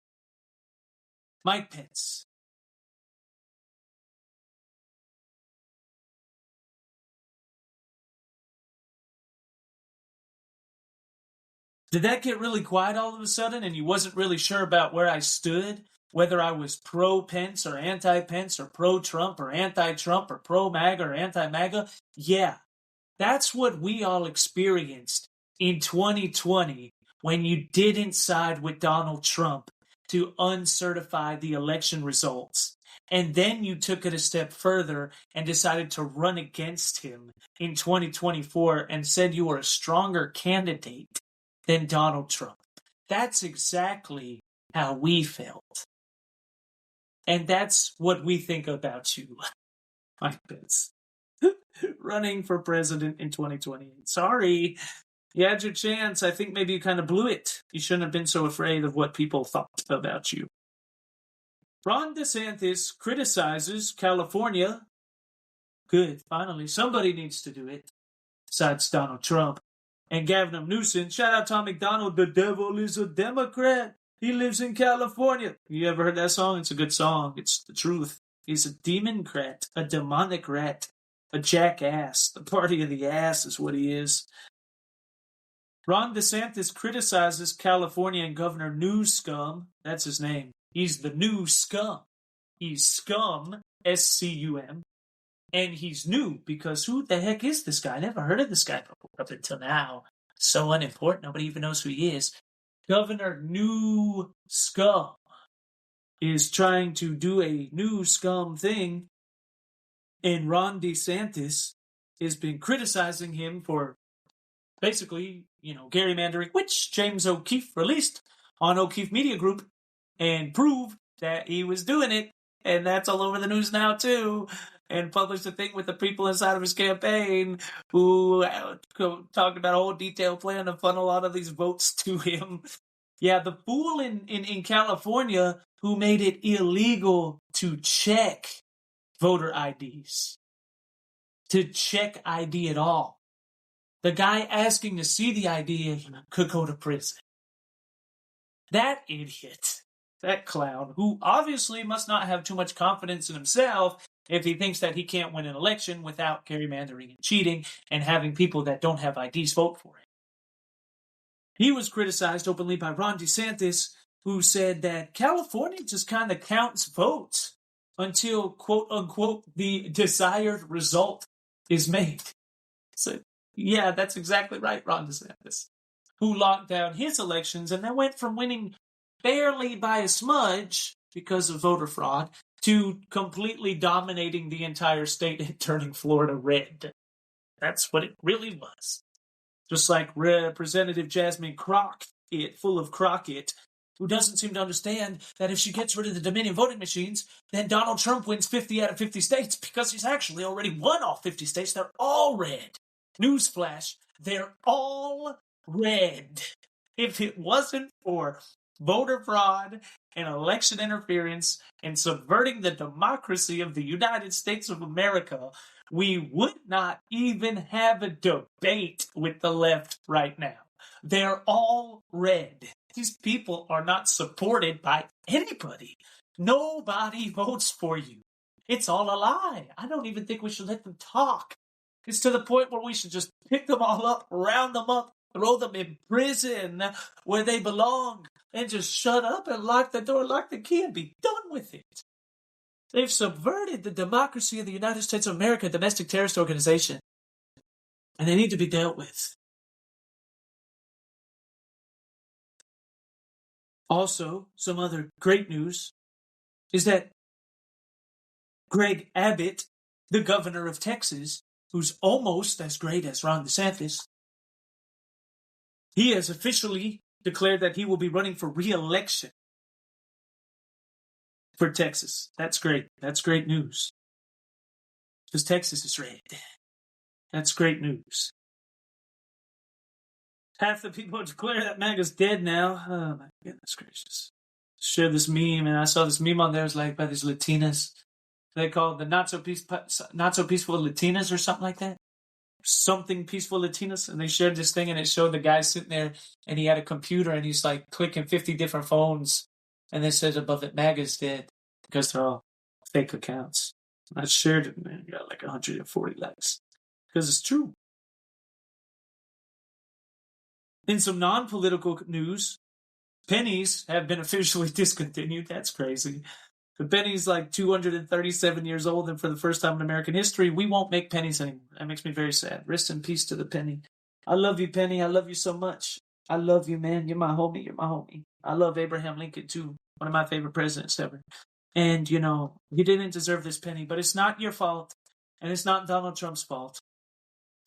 Mike Pence. Did that get really quiet all of a sudden and you wasn't really sure about where I stood? Whether I was pro-Pence or anti-Pence or pro-Trump or anti-Trump or pro-MAGA or anti-MAGA? Yeah, that's what we all experienced in 2020 when you didn't side with Donald Trump to uncertify the election results. And then you took it a step further and decided to run against him in 2024 and said you were a stronger candidate than Donald Trump. That's exactly how we felt. And that's what we think about you, Mike Pence. Running for president in 2028. Sorry. You had your chance. I think maybe you kind of blew it. You shouldn't have been so afraid of what people thought about you. Ron DeSantis criticizes California. Good. Finally, somebody needs to do it besides Donald Trump. And Gavin Newsom, shout out Tom McDonald, the devil is a Democrat. He lives in California. You ever heard that song? It's a good song. It's the truth. He's a demon-crat, a demonic rat, a jackass. The party of the ass is what he is. Ron DeSantis criticizes California and Governor New Scum. That's his name. He's the new scum. He's scum, S-C-U-M. And he's new because who the heck is this guy? I never heard of this guy before up until now. So unimportant. Nobody even knows who he is. Governor New Scum is trying to do a new scum thing. And Ron DeSantis has been criticizing him for basically, gerrymandering, which James O'Keefe released on O'Keefe Media Group and proved that he was doing it. And that's all over the news now, too. And published a thing with the people inside of his campaign who talked about a whole detailed plan to funnel a lot of these votes to him. Yeah, the fool in California who made it illegal to check voter IDs. To check ID at all. The guy asking to see the ID could go to prison. That idiot, that clown, who obviously must not have too much confidence in himself if he thinks that he can't win an election without gerrymandering and cheating and having people that don't have IDs vote for him. He was criticized openly by Ron DeSantis, who said that California just kind of counts votes until, quote unquote, the desired result is made. So, yeah, that's exactly right, Ron DeSantis, who locked down his elections and then went from winning barely by a smudge because of voter fraud to completely dominating the entire state and turning Florida red. That's what it really was. Just like Representative Jasmine Crockett, full of Crockett, who doesn't seem to understand that if she gets rid of the Dominion voting machines, then Donald Trump wins 50 out of 50 states because he's actually already won all 50 states. They're all red. Newsflash, they're all red. If it wasn't for voter fraud and election interference and subverting the democracy of the United States of America, we would not even have a debate with the left right now. They're all red. These people are not supported by anybody. Nobody votes for you. It's all a lie. I don't even think we should let them talk. It's to the point where we should just pick them all up, round them up, throw them in prison where they belong, and just shut up and lock the door, lock the key, and be done with it. They've subverted the democracy of the United States of America, a domestic terrorist organization, and they need to be dealt with. Also, some other great news is that Greg Abbott, the governor of Texas, who's almost as great as Ron DeSantis, he has officially declared that he will be running for re-election for Texas. That's great. That's great news. Because Texas is red. That's great news. Half the people declare that MAGA's dead now. Oh my goodness gracious. Shared this meme, and I saw this meme on there. It was like by these Latinas. They call it the not so peaceful Latinas or something like that. Something peaceful Latinas. And they shared this thing, and it showed the guy sitting there, and he had a computer, and he's like clicking 50 different phones. And they said above it, MAGA's dead, because they're all fake accounts. And I shared it, man. Got like 140 likes. Because it's true. In some non-political news, pennies have been officially discontinued. That's crazy. The penny's like 237 years old, and for the first time in American history, we won't make pennies anymore. That makes me very sad. Rest in peace to the penny. I love you, Penny. I love you so much. I love you, man. You're my homie. You're my homie. I love Abraham Lincoln, too. One of my favorite presidents ever. And, you didn't deserve this penny, but it's not your fault, and it's not Donald Trump's fault.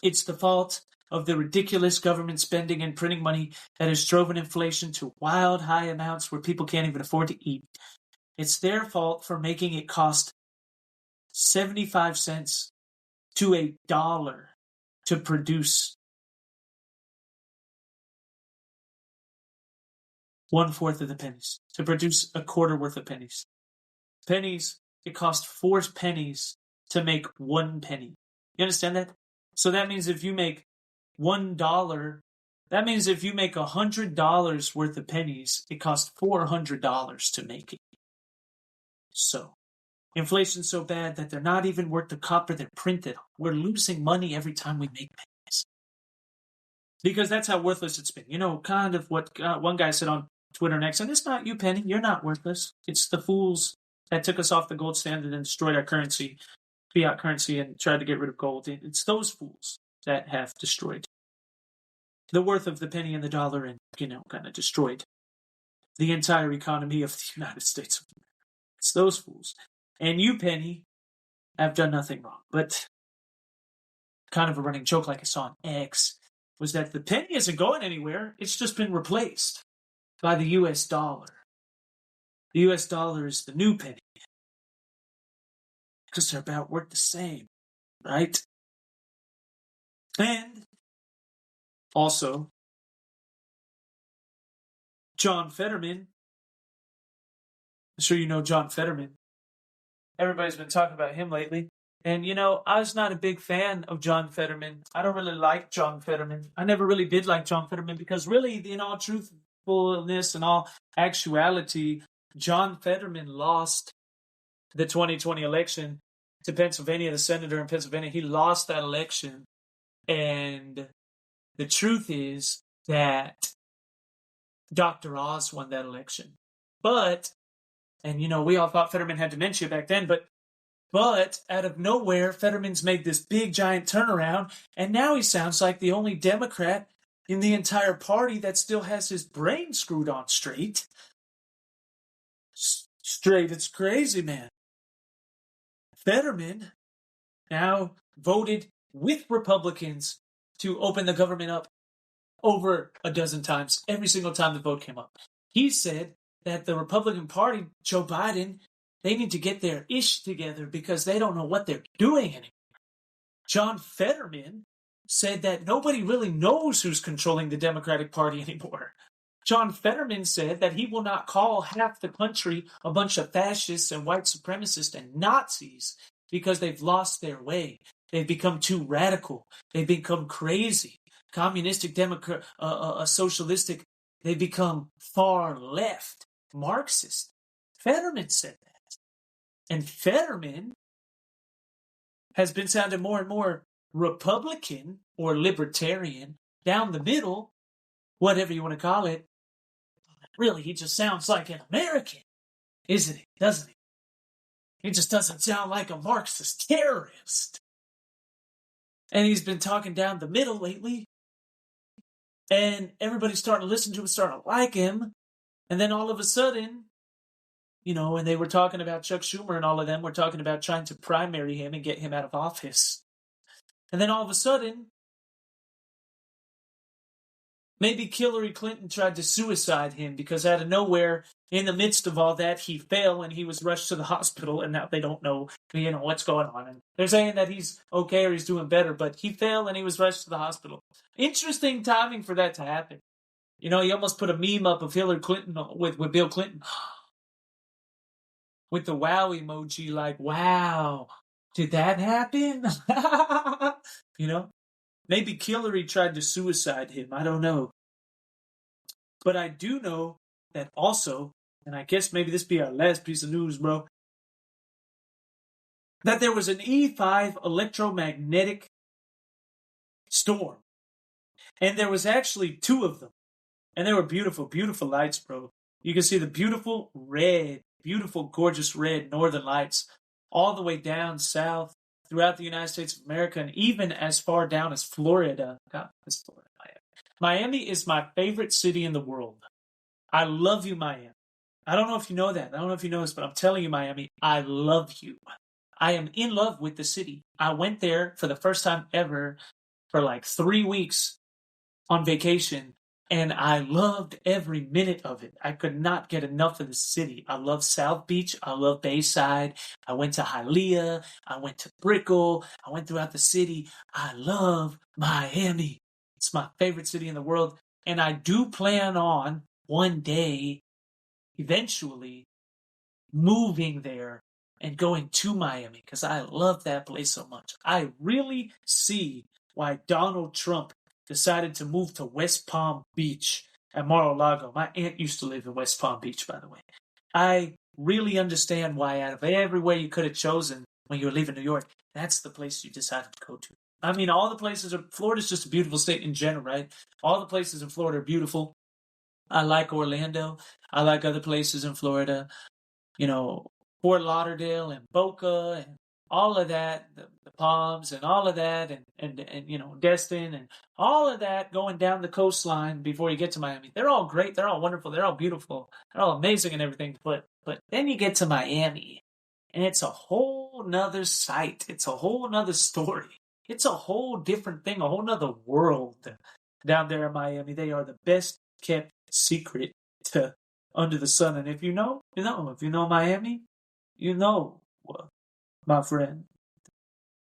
It's the fault of the ridiculous government spending and printing money that has driven inflation to wild high amounts where people can't even afford to eat. It's their fault for making it cost 75 cents to $1 to produce 1/4 of the pennies, to produce a quarter worth of pennies. Pennies, it cost 4 pennies to make 1 penny. You understand that? So that means if you make $1, that means if you make $100 worth of pennies, it costs $400 to make it. So, inflation's so bad that they're not even worth the copper they're printed on. We're losing money every time we make pennies. Because that's how worthless it's been. Kind of what one guy said on Twitter next, and it's not you, Penny. You're not worthless. It's the fools that took us off the gold standard and destroyed our currency, fiat currency, and tried to get rid of gold. It's those fools that have destroyed the worth of the penny and the dollar and, kind of destroyed the entire economy of the United States of America. It's those fools. And you, Penny, have done nothing wrong. But kind of a running joke like I saw on X was that the penny isn't going anywhere. It's just been replaced by the U.S. dollar. The U.S. dollar is the new penny. Because they're about worth the same, right? And also, John Fetterman. I'm sure you know John Fetterman. Everybody's been talking about him lately. And, I was not a big fan of John Fetterman. I don't really like John Fetterman. I never really did like John Fetterman because really, in all truthfulness and all actuality, John Fetterman lost the 2020 election to Pennsylvania, the senator in Pennsylvania. He lost that election. And the truth is that Dr. Oz won that election. But, and we all thought Fetterman had dementia back then, but out of nowhere, Fetterman's made this big, giant turnaround, and now he sounds like the only Democrat in the entire party that still has his brain screwed on straight. It's crazy, man. Fetterman now voted with Republicans to open the government up over a dozen times, every single time the vote came up. He said that the Republican Party, Joe Biden, they need to get their ish together because they don't know what they're doing anymore. John Fetterman said that nobody really knows who's controlling the Democratic Party anymore. John Fetterman said that he will not call half the country a bunch of fascists and white supremacists and Nazis because they've lost their way. They've become too radical. They've become crazy. Communistic, socialistic. They become far left, Marxist. Fetterman said that. And Fetterman has been sounding more and more Republican or libertarian, down the middle, whatever you want to call it. Really, he just sounds like an American, isn't he? Doesn't he? He just doesn't sound like a Marxist terrorist. And he's been talking down the middle lately. And everybody's starting to listen to him, starting to like him. And then all of a sudden, and they were talking about Chuck Schumer and all of them were talking about trying to primary him and get him out of office. And then all of a sudden, maybe Hillary Clinton tried to suicide him because out of nowhere, in the midst of all that, he fell and he was rushed to the hospital, and now they don't know, what's going on. And they're saying that he's okay or he's doing better, but he fell and he was rushed to the hospital. Interesting timing for that to happen. He almost put a meme up of Hillary Clinton with Bill Clinton with the wow emoji, like, wow, did that happen? Maybe Hillary tried to suicide him. I don't know. But I do know that also, and I guess maybe this be our last piece of news, bro, that there was an E5 electromagnetic storm. And there was actually two of them. And they were beautiful, beautiful lights, bro. You can see the beautiful, gorgeous red northern lights all the way down south throughout the United States of America and even as far down as Florida. God, it's Florida, Miami is my favorite city in the world. I love you, Miami. I don't know if you know that. I don't know if you know this, but I'm telling you, Miami, I love you. I am in love with the city. I went there for the first time ever for like 3 weeks on vacation, and I loved every minute of it. I could not get enough of the city. I love South Beach. I love Bayside. I went to Hialeah. I went to Brickell. I went throughout the city. I love Miami. It's my favorite city in the world. And I do plan on one day, eventually, moving there and going to Miami because I love that place so much. I really see why Donald Trump decided to move to West Palm Beach at Mar-a-Lago. My aunt used to live in West Palm Beach, by the way. I really understand why out of everywhere you could have chosen when you were leaving New York, that's the place you decided to go to. I mean, all the places are, Florida's just a beautiful state in general, right? All the places in Florida are beautiful. I like Orlando. I like other places in Florida. You know, Fort Lauderdale and Boca and all of that, the Palms and all of that, and you know, Destin and all of that going down the coastline before you get to Miami. They're all great. They're all wonderful. They're all beautiful. They're all amazing and everything. But then you get to Miami, and it's a whole nother sight. It's a whole nother story. It's a whole different thing, a whole nother world down there in Miami. They are the best kept secret to under the sun. And if you know, you know. If you know Miami, you know, my friend.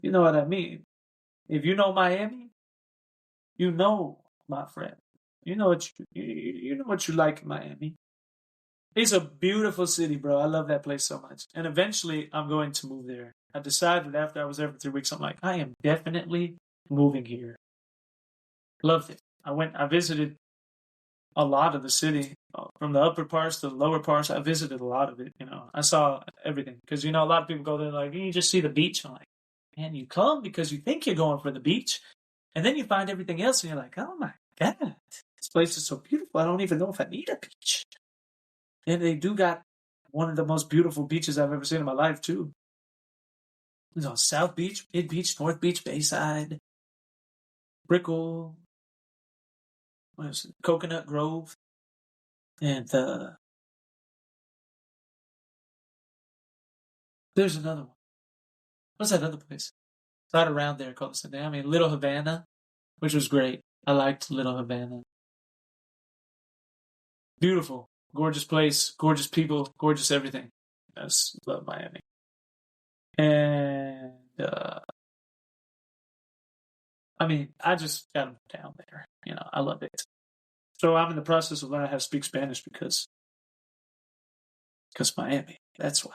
You know what I mean. If you know Miami, you know, my friend. You know you know what you like in Miami. It's a beautiful city, bro. I love that place so much. And eventually, I'm going to move there. I decided after I was there for 3 weeks, I'm like, I am definitely moving here. Loved it. I visited a lot of the city, from the upper parts to the lower parts. I visited a lot of it. You know, I saw everything because you know a lot of people go there like you just see the beach. I'm like, man, you come because you think you're going for the beach, and then you find everything else, and you're like, oh my god, this place is so beautiful. I don't even know if I need a beach. And they do got one of the most beautiful beaches I've ever seen in my life too. It's on South Beach, Mid Beach, North Beach, Bayside, Brickell, what is it, Coconut Grove, and there's another one. What's that other place? It's right around there called the same thing. I mean, Little Havana, which was great. I liked Little Havana. Beautiful, gorgeous place, gorgeous people, gorgeous everything. I just love Miami. And I mean, I just got them down there. You know, I love it. So I'm in the process of learning how to speak Spanish because Miami. That's why.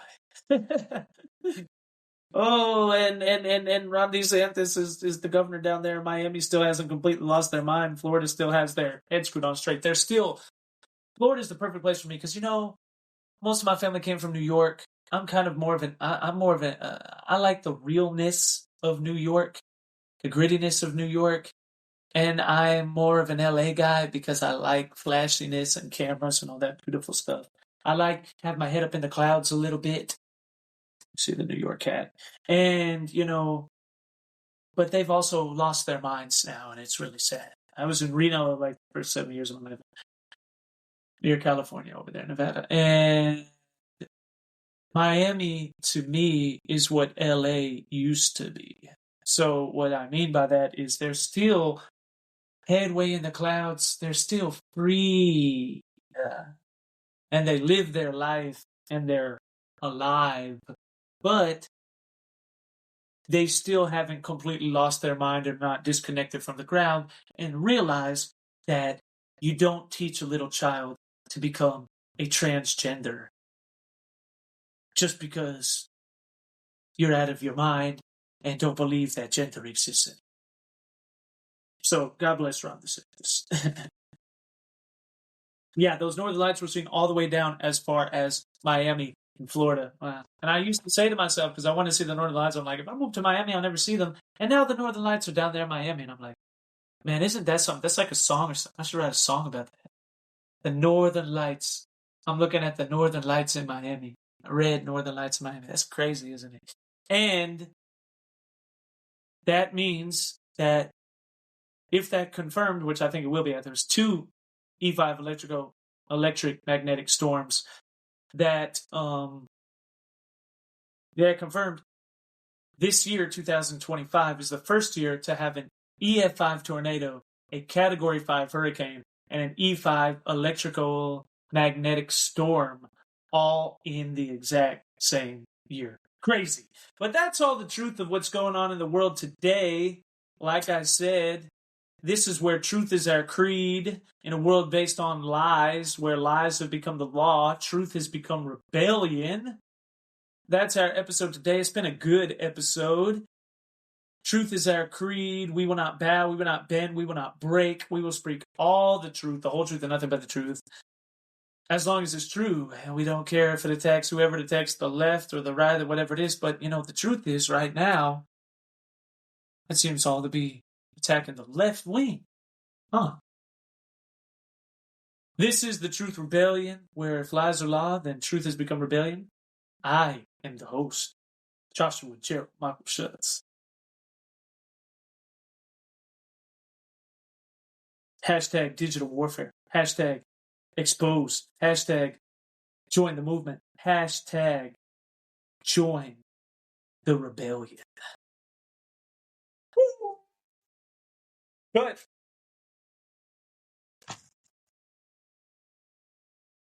Oh, and Ron DeSantis is the governor down there. Miami still hasn't completely lost their mind. Florida still has their head screwed on straight. They're still Florida's the perfect place for me because you know most of my family came from New York. I'm kind of more of an I'm more of an I like the realness of New York, the grittiness of New York. And I'm more of an LA guy because I like flashiness and cameras and all that beautiful stuff. I like have my head up in the clouds a little bit. See the New York cat. And, you know, but they've also lost their minds now, and it's really sad. I was in Reno like the first 7 years of my life, near California over there, Nevada. And Miami, to me, is what LA used to be. So what I mean by that is they're still headway in the clouds. They're still free. And they live their life and they're alive. But they still haven't completely lost their mind or not disconnected from the ground and realize that you don't teach a little child to become a transgender just because you're out of your mind and don't believe that gender exists anymore. So God bless Ron DeSantis. Yeah, those northern lights were seen all the way down as far as Miami in Florida. Wow. And I used to say to myself, because I want to see the northern lights, I'm like, if I move to Miami, I'll never see them. And now the northern lights are down there in Miami. And I'm like, man, isn't that something? That's like a song or something. I should write a song about that. The northern lights. I'm looking at the northern lights in Miami. Red northern lights in Miami. That's crazy, isn't it? And that means that if that confirmed, which I think it will be, there's 2 E5 electric magnetic storms that they're confirmed. This year, 2025, is the first year to have an EF5 tornado, a Category 5 hurricane, and an E5 electrical magnetic storm all in the exact same year. Crazy. But that's all the truth of what's going on in the world today. Like I said, this is where truth is our creed. In a world based on lies, where lies have become the law, truth has become rebellion. That's our episode today. It's been a good episode. Truth is our creed. We will not bow. We will not bend. We will not break. We will speak all the truth, the whole truth, and nothing but the truth. As long as it's true. And we don't care if it attacks whoever it attacks, the left or the right or whatever it is. But, you know, the truth is right now It seems all to be attacking the left wing. Huh. This is the Truth Rebellion, where if lies are law, then truth has become rebellion. I am the host, Joshua Gerald Michael Schutz. Hashtag digital warfare. Hashtag expose. Hashtag join the movement. Hashtag join the rebellion. Good.